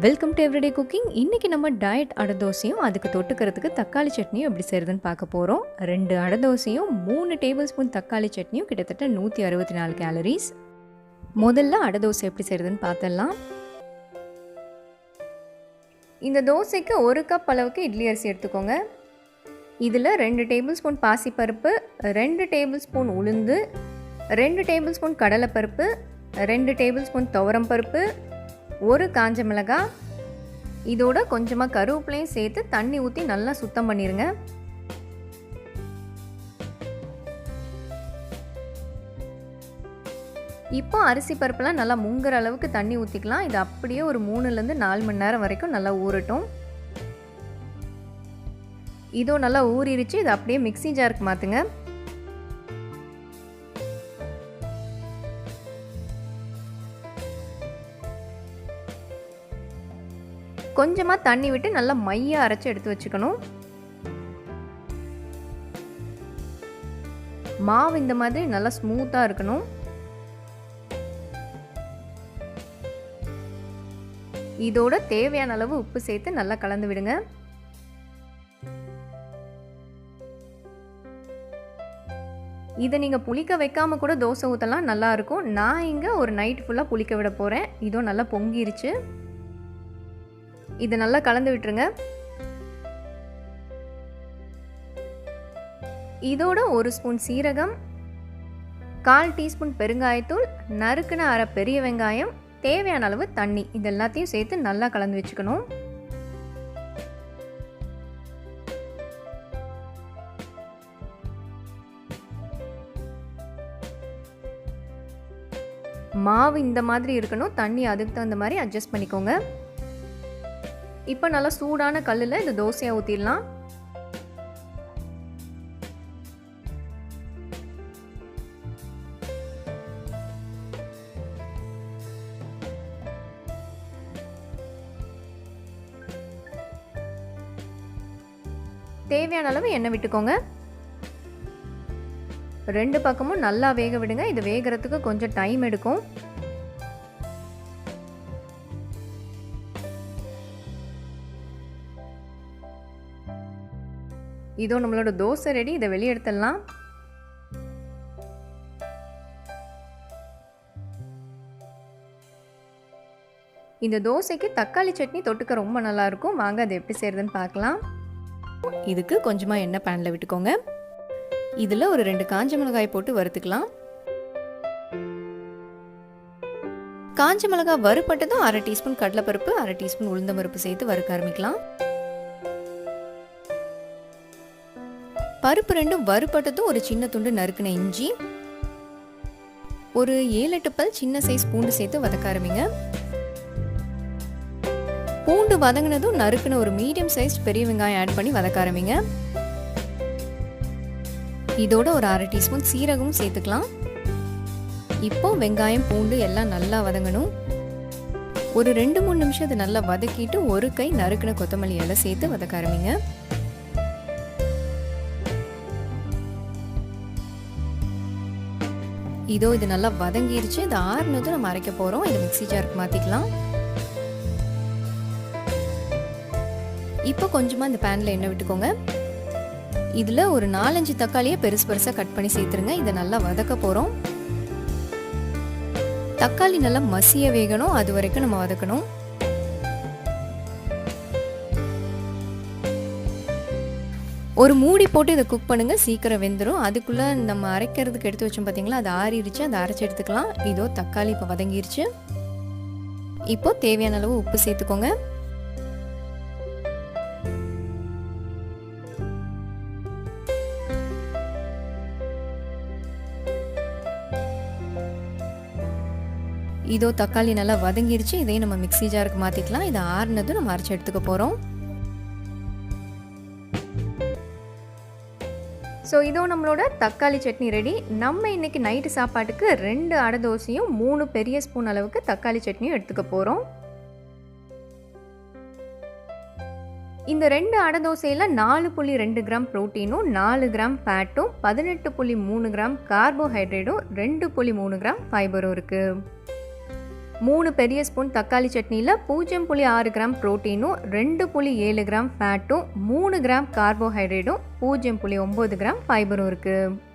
Welcome to everyday cooking. இன்றைக்கி நம்ம diet அடை தோசையும் அதுக்கு தொட்டுக்கிறதுக்கு தக்காளி சட்னியும் எப்படி செய்கிறதுன்னு பார்க்க போகிறோம். 2 அடை தோசையும் 3 டேபிள் ஸ்பூன் தக்காளி சட்னியும் கிட்டத்தட்ட 164 கேலரிஸ். முதல்ல அடை தோசை எப்படி செய்கிறதுன்னு பார்த்துடலாம். இந்த தோசைக்கு 1 கப் அளவுக்கு இட்லி அரிசி எடுத்துக்கோங்க. இதில் 2 டேபிள் ஸ்பூன் பாசி பருப்பு, 2 டேபிள் ஸ்பூன் உளுந்து, 2 டேபிள் ஸ்பூன் கடலைப்பருப்பு, 2 டேபிள் ஸ்பூன் துவரம் பருப்பு, 1 காஞ்ச மிளகாய், இதோட கொஞ்சமாக கருவேப்பிலையும் சேர்த்து தண்ணி ஊற்றி நல்லா சுத்தம் பண்ணிடுங்க. இப்போ அரிசி பருப்புலாம் நல்லா முங்குற அளவுக்கு தண்ணி ஊற்றிக்கலாம். இது அப்படியே ஒரு 3லேருந்து 4 மணி நேரம் வரைக்கும் நல்லா ஊறட்டும். இதோ நல்லா ஊறிடுச்சு. இது அப்படியே மிக்ஸி ஜாருக்கு மாற்றுங்க. கொஞ்சமாக தண்ணி விட்டு நல்லா மையாக அரைச்சி எடுத்து வச்சுக்கணும். மாவு இந்த மாதிரி நல்லா ஸ்மூத்தாக இருக்கணும். இதோட தேவையான அளவு உப்பு சேர்த்து நல்லா கலந்து விடுங்க. இதை நீங்கள் புளிக்க வைக்காமல் கூட தோசை ஊற்றலாம், நல்லா இருக்கும். நான் இங்கே ஒரு நைட் ஃபுல்லாக புளிக்க விட போகிறேன். இதோ நல்லா பொங்கிருச்சு. இதை நல்லா கலந்து விட்டுருங்க. இதோட 1 ஸ்பூன் சீரகம், 1/4 டீஸ்பூன் பெருங்காயத்தூள், நறுக்குன அரை பெரிய வெங்காயம், தேவையான அளவு தண்ணி, இது எல்லாத்தையும் சேர்த்து நல்லா கலந்து வச்சுக்கணும். மாவு இந்த மாதிரி இருக்கணும். தண்ணி அதுக்கு தகுந்த மாதிரி அட்ஜஸ்ட் பண்ணிக்கோங்க. இப்போ நல்லா சூடான கல்லில் இந்த தோசையை ஊற்றிடலாம். தேவையான அளவு எண்ணெய் விட்டுக்கோங்க. 2 பக்கமும் நல்லா வேக விடுங்க. இது வேகிறதுக்கு கொஞ்சம் டைம் எடுக்கும். இதோ நம்மளோட தோசை ரெடி. இதை வெளியே எடுத்துடலாம். இந்த தோசைக்கு தக்காளி சட்னி தொட்டுக்க ரொம்ப நல்லா இருக்கும். வாங்க அதை எப்படி செய்யறதுன்னு பார்க்கலாம். இதுக்கு கொஞ்சமாக எண்ணெய் பேனில் விட்டுக்கோங்க. இதில் ஒரு 2 காஞ்ச மிளகாய் போட்டு வறுத்துக்கலாம். காஞ்ச மிளகாய் வறுப்பட்டதும் 1/2 டீஸ்பூன் கடலைப்பருப்பு, 1/2 டீஸ்பூன் உளுந்தம்பருப்பு சேர்த்து வறுக்க ஆரம்பிக்கலாம். பருப்பு 2 வறுப்பட்டதும் ஒரு சின்ன துண்டு நறுக்குன இஞ்சி, ஒரு 7-8 பல் சின்ன சைஸ் பூண்டு சேர்த்து வதக்க ஆரம்பிங்க. பூண்டு வதங்கினதும் நறுக்குன ஒரு மீடியம் சைஸ் பெரிய வெங்காயம் ஆட் பண்ணி வதக்க ஆரம்பிங்க. இதோட ஒரு 1/2 டீஸ்பூன் சீரகமும் சேர்த்துக்கலாம். இப்போ வெங்காயம் பூண்டு எல்லாம் நல்லா வதங்கணும். ஒரு 2-3 நிமிஷம் இது நல்லா வதக்கிட்டு ஒரு கை நறுக்குன கொத்தமல்லி இலை சேர்த்து வதக்க ஆரம்பிங்க. இதோ இது நல்லா வதங்கிருச்சு. இது ஆறுனதும் நம்ம அரைக்க போகிறோம். இதை மிக்ஸி ஜாருக்கு மாற்றிக்கலாம். இப்போ கொஞ்சமாக இந்த பேனில் எண்ணெய் விட்டுக்கோங்க. இதில் ஒரு 4-5 தக்காளியை பெருசாக கட் பண்ணி சேர்த்துருங்க. இதை நல்லா வதக்க போகிறோம். தக்காளி நல்லா மசிய வேகணும், அது வரைக்கும் நம்ம வதக்கணும். ஒரு மூடி போட்டு இதை குக் பண்ணுங்க, சீக்கிரம் வெந்துடும். அதுக்குள்ளே நம்ம அரைக்கிறதுக்கு எடுத்து வச்சோம் பார்த்தீங்களா, அது ஆறிடுச்சு. அதை அரைச்சி எடுத்துக்கலாம். இதோ தக்காளி இப்போ வதங்கிருச்சு. இப்போ தேவையான அளவு உப்பு சேர்த்துக்கோங்க. இதோ தக்காளி நல்லா வதங்கிருச்சு. இதையும் நம்ம மிக்ஸி ஜாருக்கு மாற்றிக்கலாம். இதை ஆறுனதும் நம்ம அரைச்சி எடுத்துக்க போகிறோம். ஸோ இதோ நம்மளோட தக்காளி சட்னி ரெடி. நம்ம இன்றைக்கி நைட்டு சாப்பாட்டுக்கு 2 அடை தோசையும் 3 பெரிய ஸ்பூன் அளவுக்கு தக்காளி சட்னியும் எடுத்துக்க போகிறோம். இந்த 2 அடை தோசையில் 4.2 கிராம் ப்ரோட்டீனும், 4 கிராம் ஃபேட்டும், 18.3 கிராம் கார்போஹைட்ரேட்டும், 2.3 கிராம் ஃபைபரும் இருக்குது. 3 பெரிய ஸ்பூன் தக்காளி சட்னியில் 0.6 கிராம் ப்ரோட்டீனும் 2.7 கிராம் ஃபேட்டும் 3 கிராம் கார்போஹைட்ரேட்டும் 0.9 கிராம் ஃபைபரும் இருக்குது.